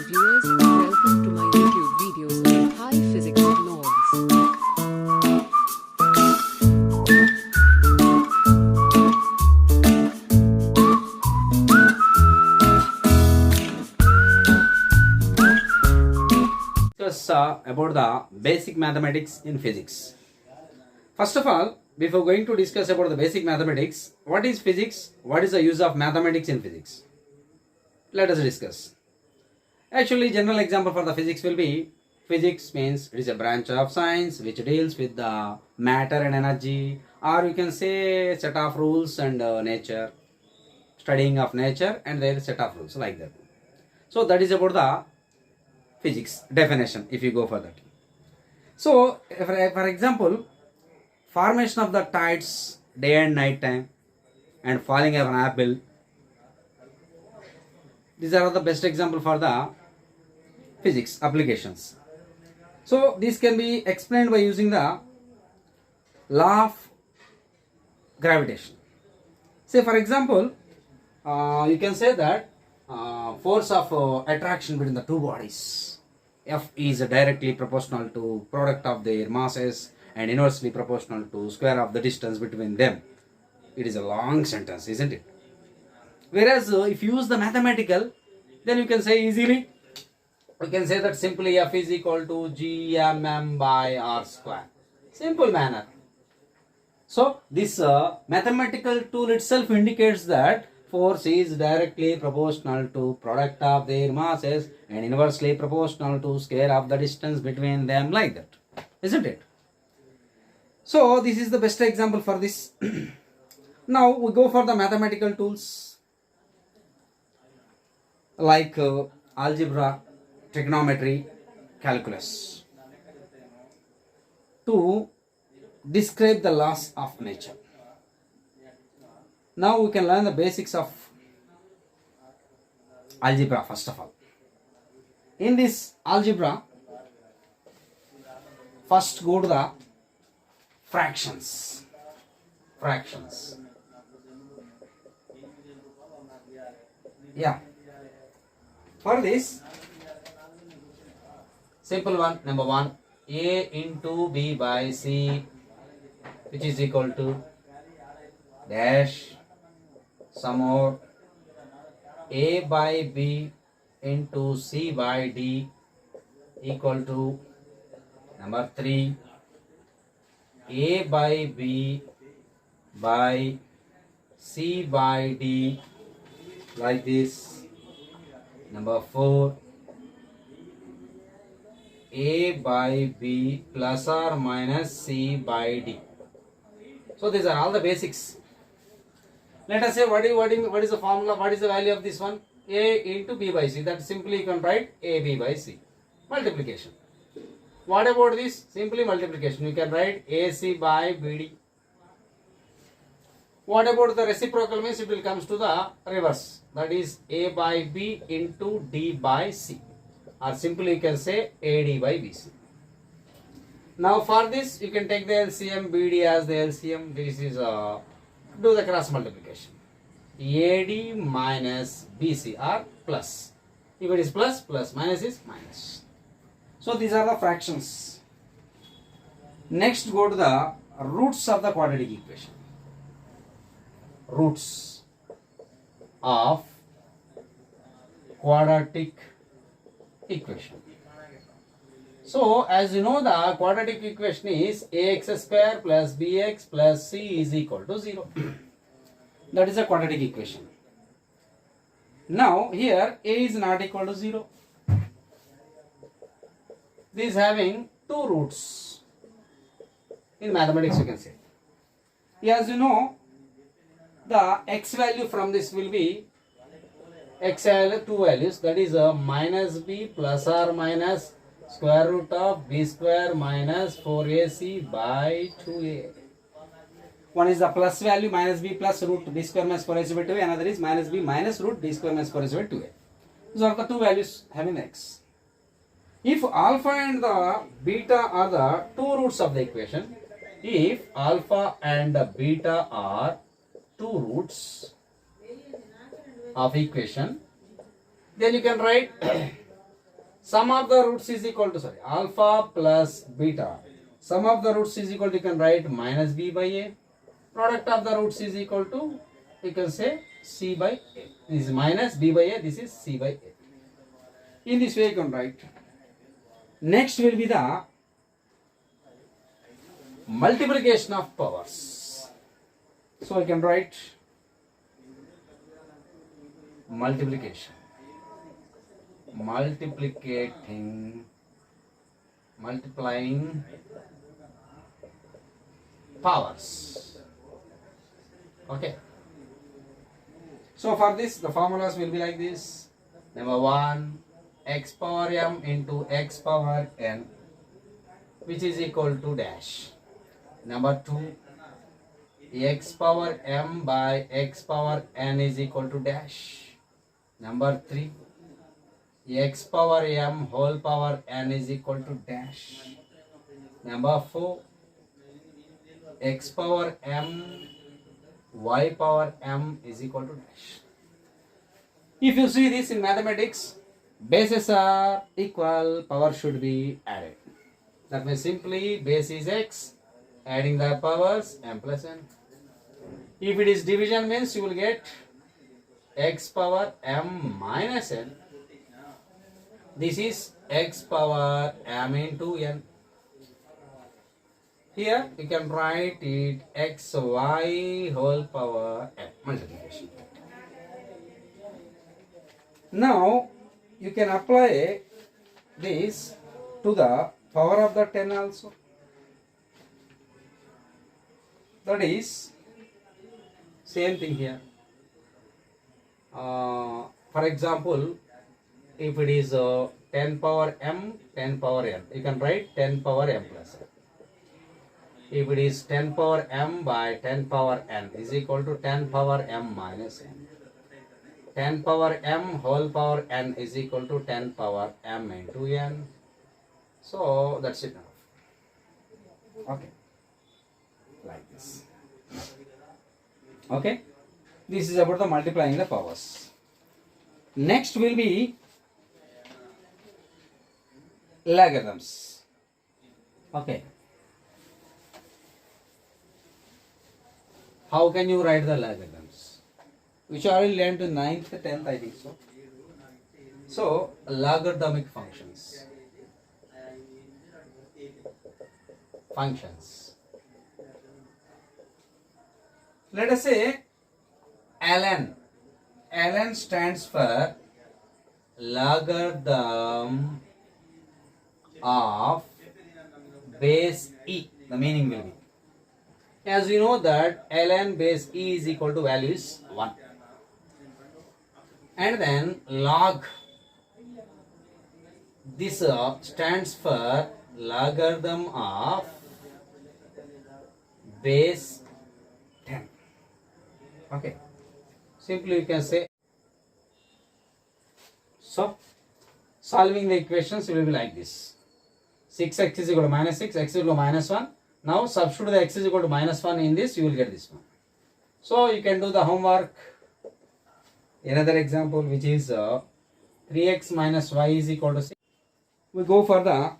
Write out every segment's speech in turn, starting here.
viewers, welcome to my YouTube videos on High Physics Vlogs. Discuss about the basic mathematics in physics. First of all, before going to discuss about the basic mathematics, what is physics? What is the use of mathematics in physics? Let us discuss. Actually, general example for the physics will be, physics means it is a branch of science which deals with the matter and energy, or you can say set of rules and nature, studying of nature and their set of rules like that. So that is about the physics definition if you go for that. So for example, formation of the tides day and night time and falling of an apple, these are the best example for the physics applications. So this can be explained by using the law of gravitation. Say for example, you can say that force of attraction between the two bodies, F is directly proportional to product of their masses and inversely proportional to square of the distance between them. It is a long sentence, isn't it? Whereas if you use the mathematical, then you can say easily, we can say that simply F is equal to GMM by R square. Simple manner. So this mathematical tool itself indicates that force is directly proportional to product of their masses and inversely proportional to square of the distance between them, like that, isn't it? So this is the best example for this. Now we go for the mathematical tools like algebra, trigonometry, calculus to describe the laws of nature. Now we can learn the basics of algebra first of all. In this algebra, first go to the fractions. Yeah. For this, simple one, number one, A into B by C, which is equal to dash some more A by B into C by D equal to number 3, A by B by C by D, like this. Number 4, A by B plus or minus C by D. So these are all the basics. Let us say what is the formula, what is the value of this one? A into B by C. That simply you can write AB by C. Multiplication. What about this? Simply multiplication. You can write AC by BD. What about the reciprocal means? It will comes to the reverse. That is A by B into D by C. Or simply you can say AD by BC. Now for this you can take the LCM, BD as the LCM. This is do the cross multiplication. AD minus BC or plus. If it is plus, plus, minus is minus. So these are the fractions. Next go to the roots of the quadratic equation. Roots of quadratic equation. So as you know, the quadratic equation is ax square plus bx plus c is equal to 0. That is a quadratic equation. Now here a is not equal to 0. This is having two roots. In mathematics you can say. As you know, the x value from this will be x value, two values, that is minus b plus or minus square root of b square minus 4ac by 2a. One is the plus value minus b plus root b square minus 4ac by 2a, another is minus b minus root b square minus 4ac by 2a. These are the two values having x. If alpha and the beta are the two roots of the equation, if alpha and beta are two roots of equation, then you can write Sum of the roots is equal to, sorry, alpha plus beta. Sum of the roots is equal to, you can write minus b by a. Product of the roots is equal to, you can say c by a. This is minus b by a, this is c by a. In this way you can write. Next will be the multiplication of powers. So I can write multiplication. Multiplying powers. Okay. So for this, the formulas will be like this. Number 1, x power m into x power n, which is equal to dash. Number 2, x power m by x power n is equal to dash. Number 3, x power m whole power n is equal to dash. Number 4, x power m y power m is equal to dash. If you see this in mathematics, bases are equal, power should be added. That means simply base is x, adding the powers m plus n. If it is division, means you will get x power m minus n. This is x power m into n. Here you can write it xy whole power m, multiplication. Now you can apply this to the power of the 10 also. That is same thing here. For example, if it is 10 power m, 10 power n, you can write 10 power m plus n. If it is 10 power m by 10 power n is equal to 10 power m minus n. 10 power m whole power n is equal to 10 power m into n. So that's it now. Okay. Like this. Okay. This is about the multiplying the powers. Next will be logarithms. Okay. How can you write the logarithms? Which I will learn to 9th, 10th, I think so. So, logarithmic functions. Let us say ln. ln stands for logarithm of base e. The meaning will be, as you know that ln base e is equal to value is 1. And then log, this stands for logarithm of base 10. Okay. Simply you can say. So, solving the equations will be like this. 6x is equal to minus 6, x is equal to minus 1. Now substitute the x is equal to minus 1 in this, you will get this one. So you can do the homework. Another example, which is 3x minus y is equal to 6. We go for the,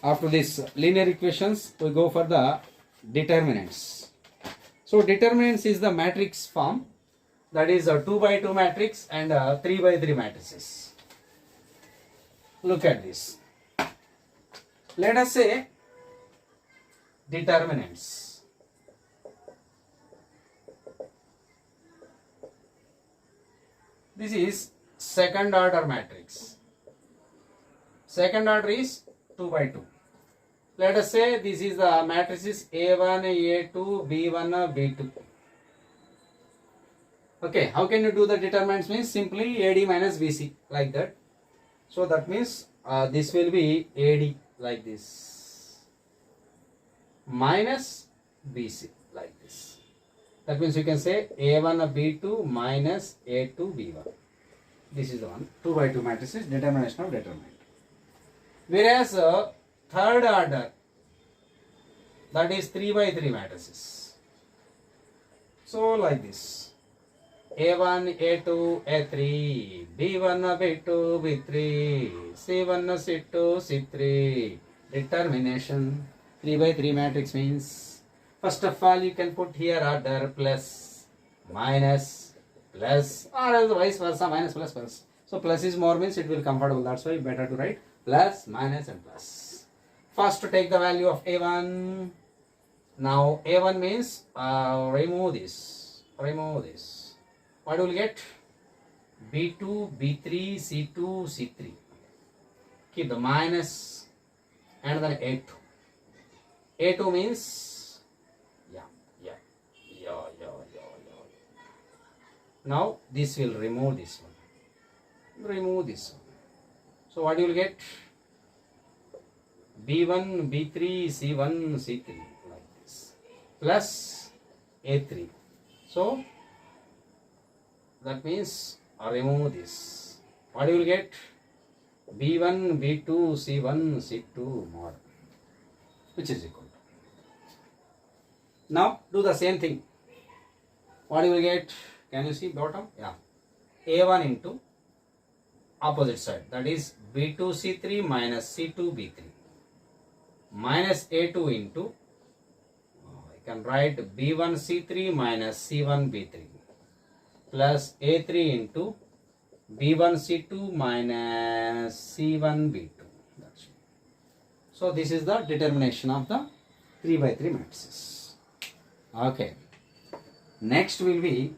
after this linear equations, we go for the determinants. So determinants is the matrix form, that is a 2 by 2 matrix and 3 by 3 matrices. Look at this. Let us say determinants. This is second order matrix. Second order is 2 by 2. Let us say this is the matrices A1, A2, B1, B2. Okay, how can you do the determinants? Means simply AD minus BC, like that. So that means this will be AD like this minus BC like this. That means you can say A1 B2 minus A2 B1. This is the one. 2 by 2 matrices, determination of determinant. Whereas third order, that is 3 by 3 matrices. So like this. A1, A2, A3, B1, B2, B3, C1, C2, C3. Determination. 3 by 3 matrix means, first of all, you can put here order plus, minus, plus, or else vice versa, minus, plus, plus. So plus is more means it will comfortable. That's why better to write plus, minus, and plus. First to take the value of A1. Now A1 means remove this. Remove this. What will get? B2, B3, C2, C3. Keep the minus and then A2. A2 means yeah. Now this will remove this one. Remove this one. So what you will get? B1, B3, C1, C3 like this plus A3. So that means remove this. What you will get? B1, B2, C1, C2 mod, which is equal to. Now do the same thing. What you will get? Can you see bottom? Yeah. A1 into opposite side, that is B2, C3 minus C2, B3 minus A2 into, I can write B1, C3 minus C1, B3 plus A3 into B1, C2 minus C1, B2. That's it. So this is the determination of the 3 by 3 matrices. Okay. Next will be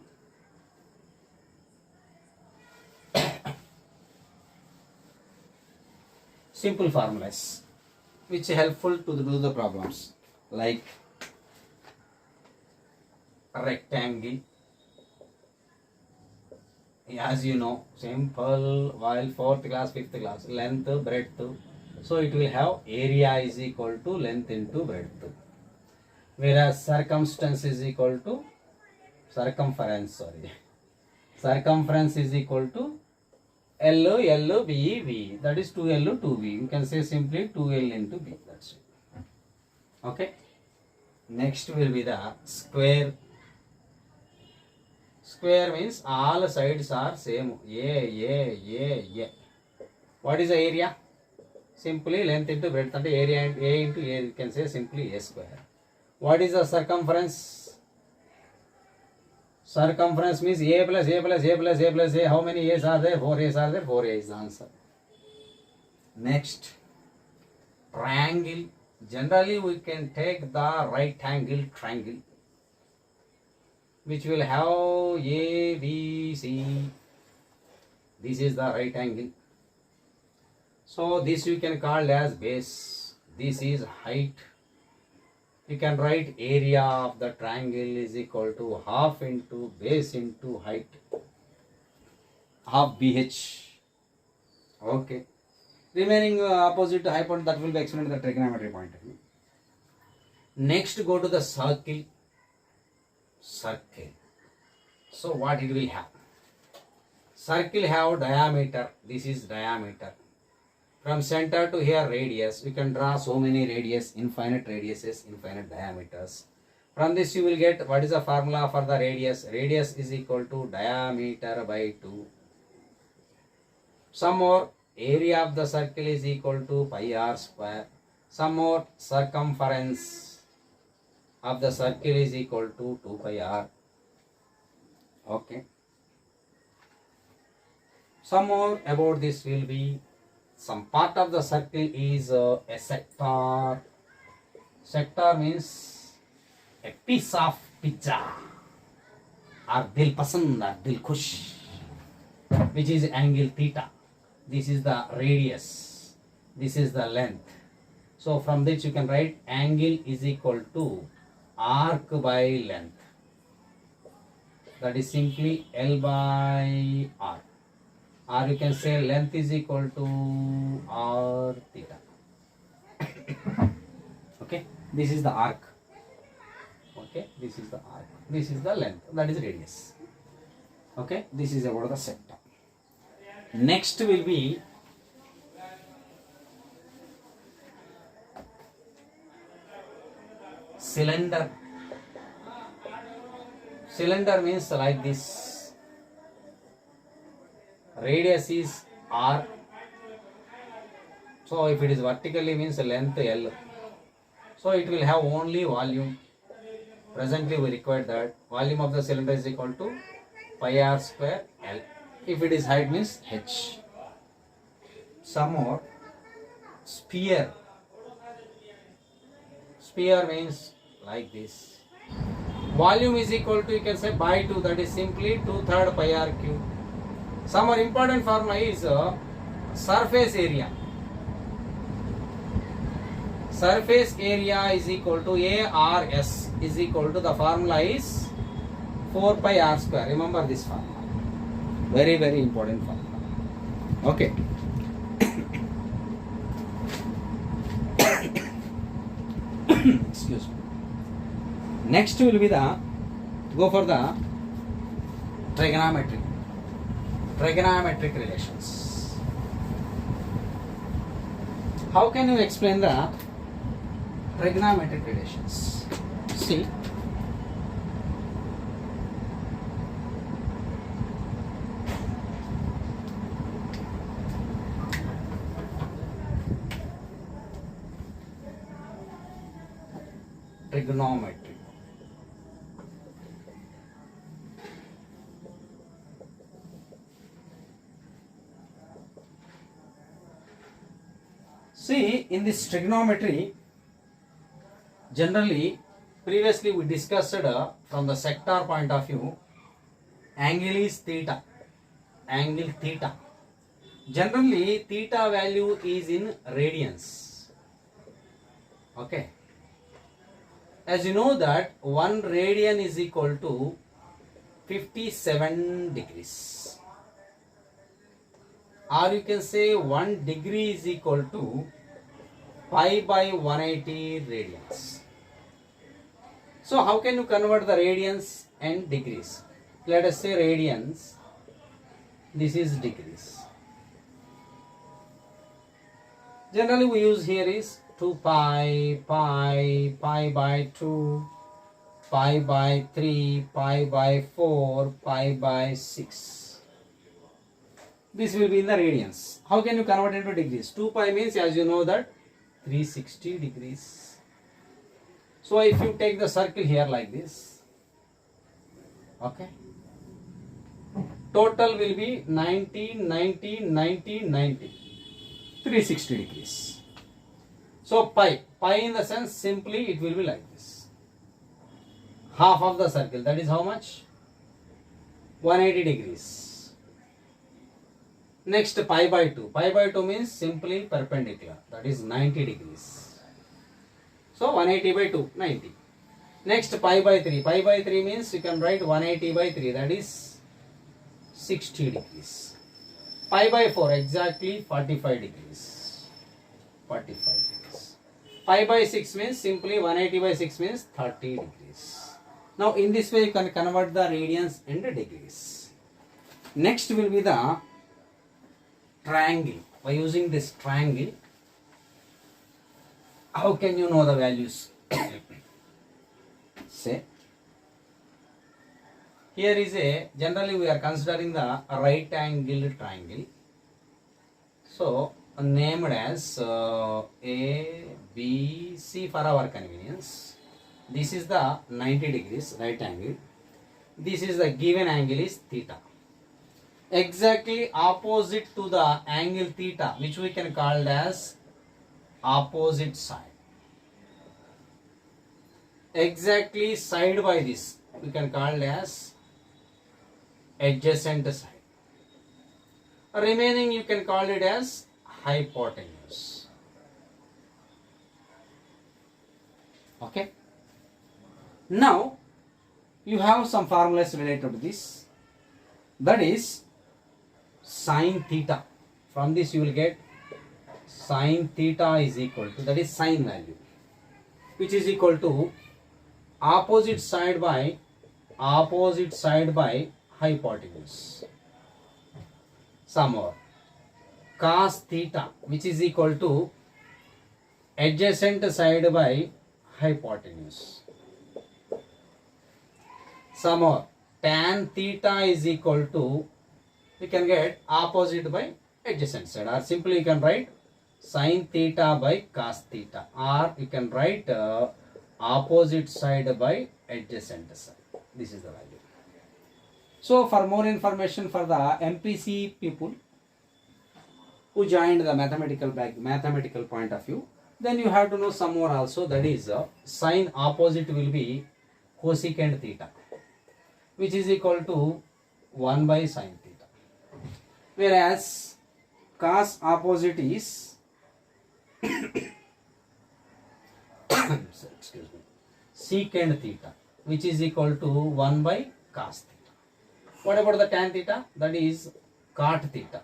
simple formulas which are helpful to do the problems, like rectangle. As you know, simple, while 4th class, 5th class, length, breadth. So it will have area is equal to length into breadth. Whereas circumference is equal to circumference is equal to L, B, V. That is 2L, 2V. You can say simply 2L into B. That's it. Okay. Next will be the square. Square means all sides are same. A. What is the area? Simply length into breadth. And area and A into A. You can say simply A square. What is the circumference? Circumference means A plus A plus A plus A plus A. How many A's are there? 4 A's are there. 4 A is the answer. Next, triangle. Generally, we can take the right angle triangle, which will have A, B, C. This is the right angle. So this you can call as base. This is height. You can write area of the triangle is equal to half into base into height, half BH. Okay. Remaining opposite hypotenuse, that will be explained at the trigonometry point of view. Next, go to the circle. Circle. So what it will have? Circle have diameter. This is diameter. From center to here radius. You can draw so many radius, infinite radiuses, infinite diameters. From this you will get, what is the formula for the radius? Radius is equal to diameter by 2. Some more, area of the circle is equal to pi r square. Some more, circumference of the circle is equal to 2 pi r. Okay. Some more about this will be, some part of the circle is a sector. Sector means a piece of pizza or dil pasand or dil khush, which is angle theta. This is the radius. This is the length. So from this you can write angle is equal to arc by length. That is simply L by R. Or you can say length is equal to r theta. Okay, this is the arc. Okay, this is the arc. This is the length. That is radius. Okay, this is about the sector. Next will be cylinder. Cylinder means like this. radius is r. So if it is vertically means length L. So it will have only volume. Presently we require that volume of the cylinder is equal to pi r square L. If it is height means h. Some more sphere. Sphere means like this. Volume is equal to, you can say, by 2, that is simply 2/3 pi r cube. Some more important formula is surface area. Surface area is equal to ARS is equal to, the formula is 4 pi r square. Remember this formula. Very, very important formula. Okay. Excuse me. Next will be go for the trigonometric relations. How can you explain the trigonometric relations? See, trigonometry. See, in this trigonometry, generally, previously we discussed from the sector point of view, angle is theta. Angle theta. Generally, theta value is in radians. Okay. As you know that 1 radian is equal to 57 degrees. Or you can say 1 degree is equal to pi by 180 radians. So how can you convert the radians and degrees? Let us say radians, this is degrees. Generally we use here is 2 pi, pi by 2, pi by 3, pi by 4, pi by 6. This will be in the radians. How can you convert into degrees? 2 pi means, as you know, that 360 degrees. So if you take the circle here like this, okay, total will be 90, 90, 90, 90, 360 degrees. So pi in the sense, simply it will be like this. Half of the circle, that is how much? 180 degrees. Next, pi by 2. Pi by 2 means simply perpendicular, that is 90 degrees. So 180 by 2, 90. Next, pi by 3. Pi by 3 means you can write 180 by 3, that is 60 degrees. Pi by 4, exactly 45 degrees. 45 degrees. Pi by 6 means simply 180 by 6 means 30 degrees. Now in this way you can convert the radians into degrees. Next will be the triangle. By using this triangle, how can you know the values? Say, here is generally we are considering the right angle triangle. So named as A, B, C for our convenience. This is the 90 degrees right angle. This is the given angle is theta. Exactly opposite to the angle theta, which we can call as opposite side. Exactly side by this, we can call as adjacent side. Remaining you can call it as hypotenuse. Okay. Now you have some formulas related to this. That is sine theta. From this you will get sine theta is equal to, that is sine value, which is equal to opposite side by hypotenuse. Some more. Cos theta, which is equal to adjacent side by hypotenuse. Some more. Tan theta is equal to you can get opposite by adjacent side, or simply you can write sin theta by cos theta, or you can write opposite side by adjacent side. This is the value. So for more information for the MPC people who joined the mathematical point of view, then you have to know some more also, that is sin opposite will be cosecant theta, which is equal to 1 by sin theta, whereas cos opposite is excuse me, secant theta, which is equal to 1 by cos theta. What about the tan theta? That is cot theta.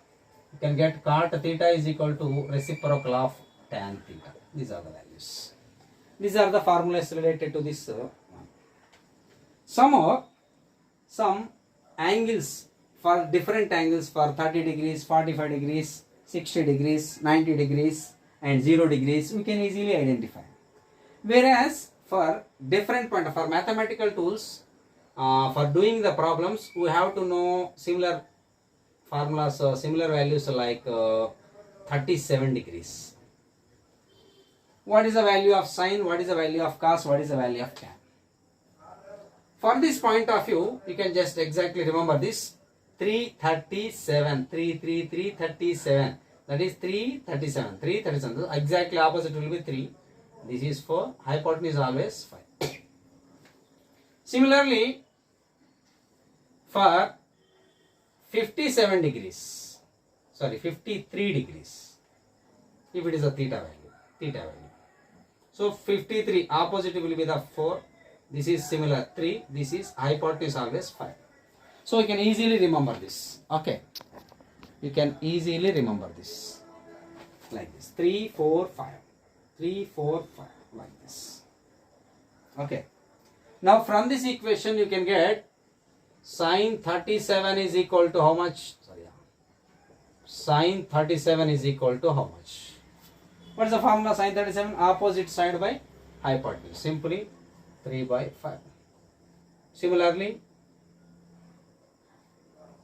You can get cot theta is equal to reciprocal of tan theta. These are the values. These are the formulas related to this one. Some angles, for different angles, for 30 degrees, 45 degrees, 60 degrees, 90 degrees and 0 degrees, we can easily identify. Whereas for different point, for mathematical tools, for doing the problems, we have to know similar formulas, similar values like 37 degrees. What is the value of sine? What is the value of cos? What is the value of tan? For this point of view, you can just exactly remember this 337, 337. That is 337, 337. Exactly opposite will be 3. This is 4. Hypotenuse is always 5. Similarly, for 53 degrees, if it is a theta value. So 53 opposite will be the 4. This is similar 3. This is hypotenuse always 5. So you can easily remember this. Okay. You can easily remember this like this. 3, 4, 5. 3, 4, 5 like this. Okay. Now from this equation you can get sin 37 is equal to how much? Sin 37 is equal to how much? What is the formula sin 37? Opposite side by hypotenuse. Simply 3 by 5. Similarly,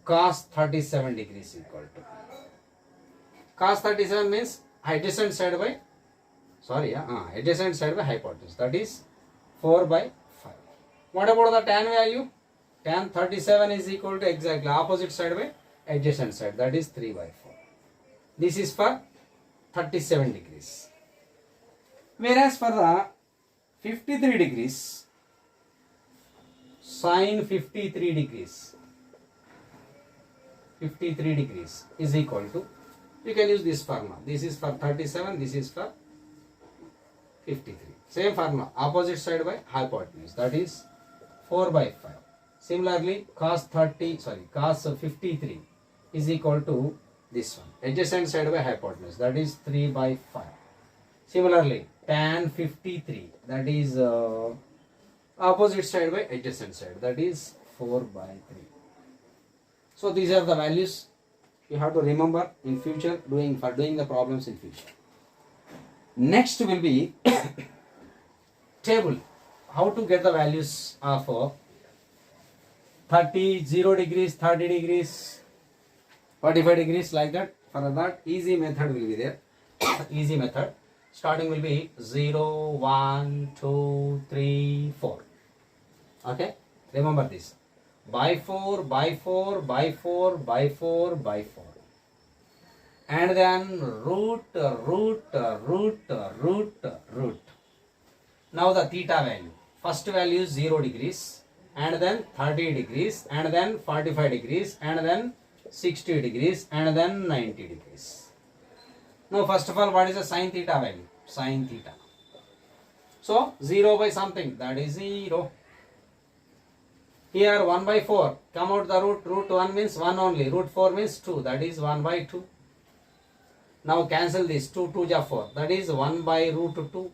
cos 37 degrees equal to. Cos 37 means adjacent side by hypotenuse. That is 4 by 5. What about the tan value? Tan 37 is equal to exactly opposite side by adjacent side. That is 3 by 4. This is for 37 degrees. Whereas for the 53 degrees, sin 53 degrees is equal to, you can use this formula. This is for 37, this is for 53. Same formula, opposite side by hypotenuse. That is 4 by 5. Similarly, cos 53 is equal to this one, adjacent side by hypotenuse. That is 3 by 5. Similarly, tan 53, that is opposite side by adjacent side. That is 4 by 3. So these are the values you have to remember in future for doing the problems in future. Next will be table. How to get the values of 30, 0 degrees, 30 degrees, 45 degrees, like that. For that, easy method will be there. Easy method. Starting will be 0, 1, 2, 3, 4. Okay. Remember this. By 4, by 4, by 4, by 4, by 4. And then root. Now the theta value. First value is 0 degrees, and then 30 degrees, and then 45 degrees, and then 60 degrees, and then 90 degrees. Now first of all, what is the sin theta value? Sin theta. So 0 by something, that is 0. Here 1 by 4, come out the root. Root 1 means 1 only. Root 4 means 2, that is 1 by 2. Now cancel this, 2 2 ja 4, that is 1 by root 2.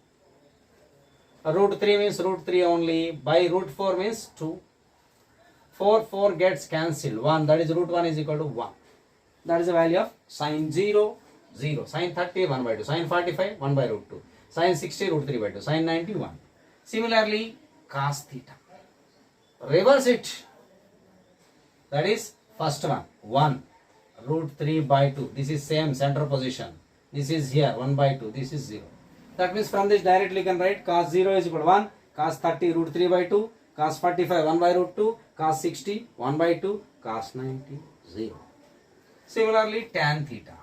Root 3 means root 3 only. By root 4 means 2. 4 gets cancelled. 1, that is root 1 is equal to 1. That is the value of sin 0, 0. Sin 30, 1 by 2. Sin 45, 1 by root 2. Sin 60, root 3 by 2. Sin 90, 1. Similarly, cos theta. Reverse it. That is first one, 1. root 3 by 2. This is same center position. This is here 1 by 2. This is 0. That means from this directly you can write cos 0 is equal to 1, cos 30 root 3 by 2, cos 45 1 by root 2, cos 60 1 by 2, cos 90 0. Similarly tan theta.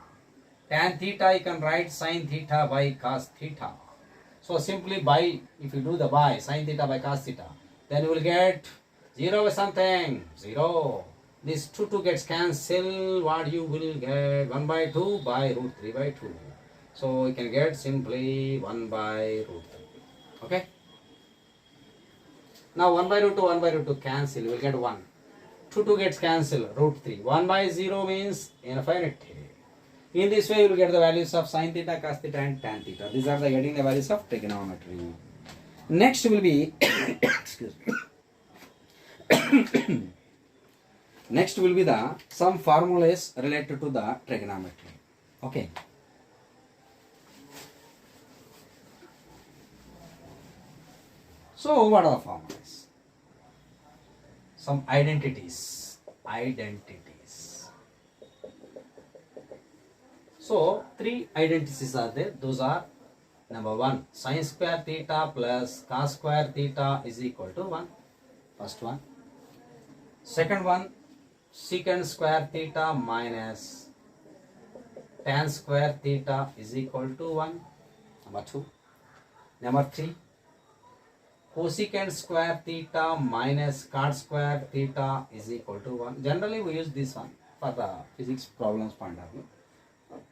Tan theta you can write sin theta by cos theta. So simply by, if you do the by sin theta by cos theta, then you will get 0 by something, 0. This 2 gets cancelled. What you will get? 1 by 2 by root 3 by 2. So you can get simply 1 by root 3. Okay. Now 1 by root 2, 1 by root 2 cancel. You will get 1. 2 gets cancelled. Root 3. 1 by 0 means infinity. In this way, you will get the values of sin theta, cos theta, and tan theta. These are the getting the values of trigonometry. Next will be excuse me. Next will be the some formulas related to the trigonometry. Okay. So what are the formulas? Some identities. So 3 identities are there. Those are number 1, sin square theta plus cos square theta is equal to 1. First one. Second one, secant square theta minus tan square theta is equal to 1. Number 2. Number 3, cosecant square theta minus cot square theta is equal to 1. Generally we use this one for the physics problems point of view.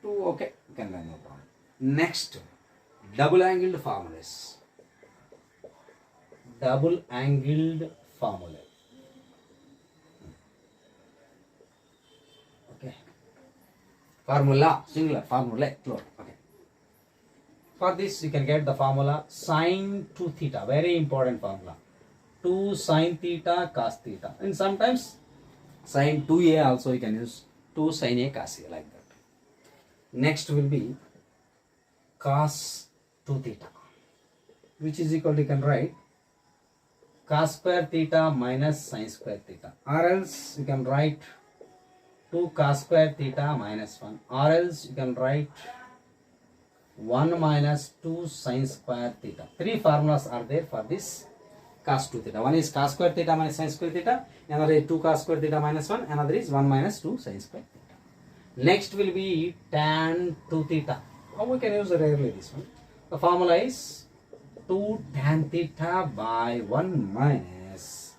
Okay, you can learn no problem. Next, double angled formulas. Double angled formula. Okay. Formula, singular, formula, plural. Okay. For this, you can get the formula sin 2 theta, very important formula. 2 sin theta cos theta. And sometimes sin 2a also you can use 2 sin a cos a like that. Next will be cos 2 theta, which is equal to, you can write cos square theta minus sin square theta, or else you can write 2 cos square theta minus 1, or else you can write 1 minus 2 sin square theta. 3 formulas are there for this cos 2 theta. One is cos square theta minus sin square theta, another is 2 cos square theta minus 1, another is 1 minus 2 sin square theta. Next will be tan 2 theta. How we can use rarely this one. The formula is 2 tan theta by 1 minus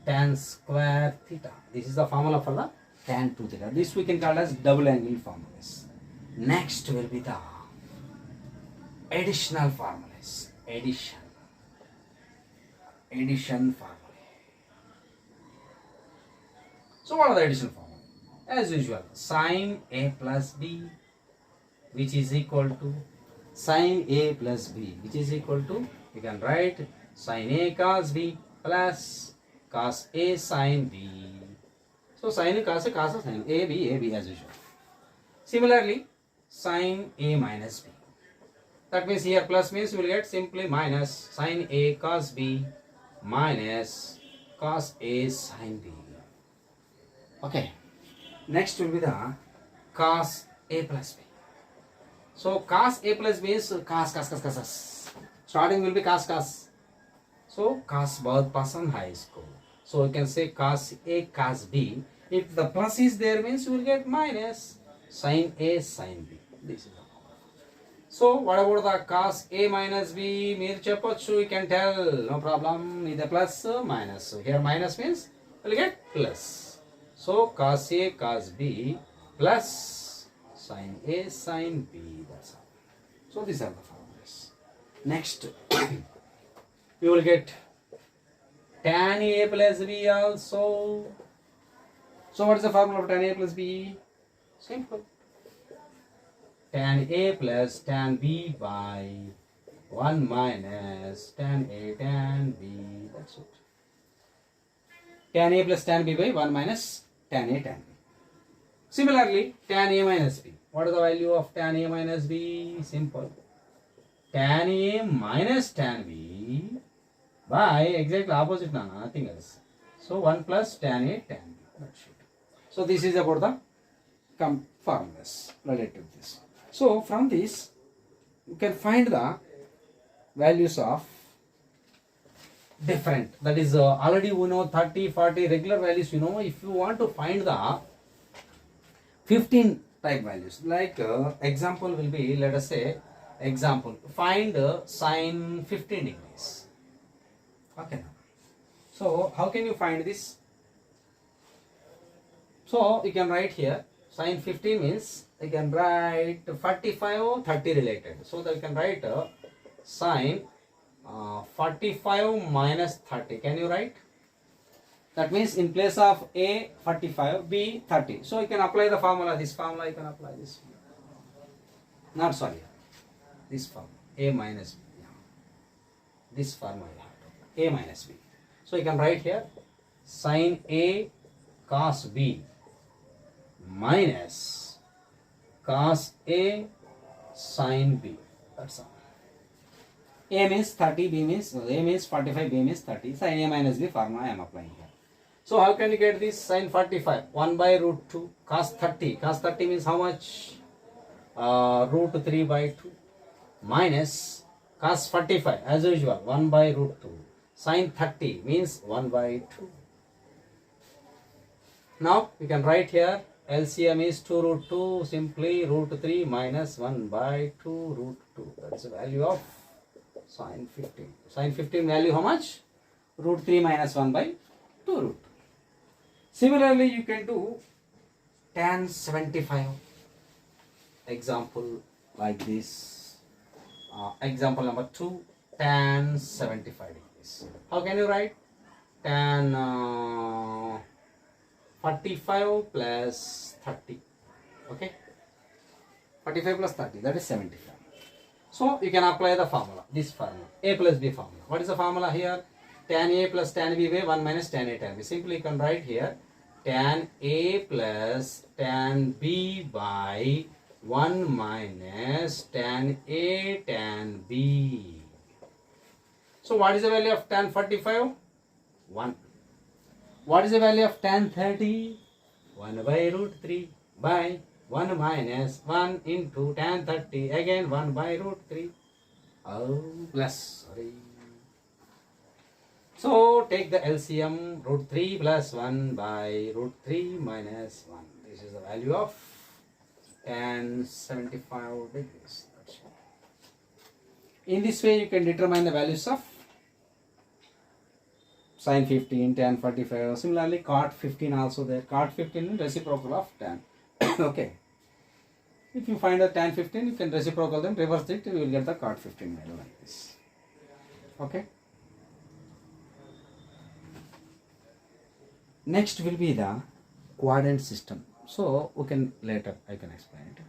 tan square theta. This is the formula for the tan 2 theta. This we can call as double angle formulas. Next will be the additional formulas. Addition formula. So what are the addition formulas? As usual, sin a plus b, which is equal to sin a plus b, which is equal to, you can write sin a cos b plus cos a sin b. So sin a cos a cos a sin a b as usual. Similarly, sin a minus b. That means here plus means you will get simply minus sin a cos b minus cos a sin b. Okay. Next will be the cos a plus b. So cos a plus b is cos. Starting will be cos. So cos both person high school. So you can say cos a cos b. If the plus is there means you will get minus sin a sin b. This is the formula. So what about the cos a minus b? Meer cheppochu, you can tell, no problem. Either plus or minus. So here minus means you will get plus. So cos a cos b plus sin a sin b. That's all. So these are the formulas. Next, you will get tan a plus b also. So what is the formula of tan a plus b? Simple. Tan a plus tan b by 1 minus tan a tan b. That's it. Tan a plus tan b by 1 minus tan a tan b. Similarly, tan a minus b. What is the value of tan a minus b? Simple. Tan a minus tan b by exactly opposite, nothing else. So 1 plus tan a tan b. That's it. So this is about the formulas related to this. So from this you can find the values of different, that is already we know 30, 40 regular values. If you want to find the 15 type values, like example will be, let us say example, find sine 15 degrees. Okay, so how can you find this? So you can write here sine 15 means you can write 45 or 30 related, so that you can write sine 45 minus 30. Can you write? That means in place of A 45, B 30. So you can apply the formula, this formula you can apply this. Not sorry, this formula, A minus B. This formula you have to apply, A minus B. So you can write here sine A cos B minus cos A sine B. That's all. A means 30, B means, A means 45, B means 30. Sine A minus B formula I am applying here. So how can you get this? Sine 45, 1 by root 2, cos 30. Cos 30 means how much? Root 3 by 2 minus cos 45 as usual 1 by root 2. Sine 30 means 1 by 2. Now you can write here LCM is 2 root 2, simply root 3 minus 1 by 2 root 2. That's the value of sine 15. Sine 15 value how much? Root 3 minus 1 by 2 root 2. Similarly, you can do tan 75. Example like this. Example number 2, tan 75 degrees. How can you write? Tan 45 plus 30. Okay? 45 plus 30, that is 75. So you can apply the formula, this formula, A plus B formula. What is the formula here? Tan A plus tan B by 1 minus tan A tan B. Simply you can write here tan A plus tan B by 1 minus tan A tan B. So what is the value of tan 45? 1. What is the value of tan 30? 1 by root 3 by 1 minus 1 into tan 30, again 1 by root 3. Oh, plus, sorry. So take the LCM, root 3 plus 1 by root 3 minus 1. This is the value of tan 75 degrees. In this way you can determine the values of sine 15, tan 45. Similarly cot 15 also there. Cot 15 is reciprocal of tan. Okay. If you find a tan 15, you can reciprocal them, reverse it, you will get the cot 15 value like this. Okay. Next will be the quadrant system. So we can later I can explain it.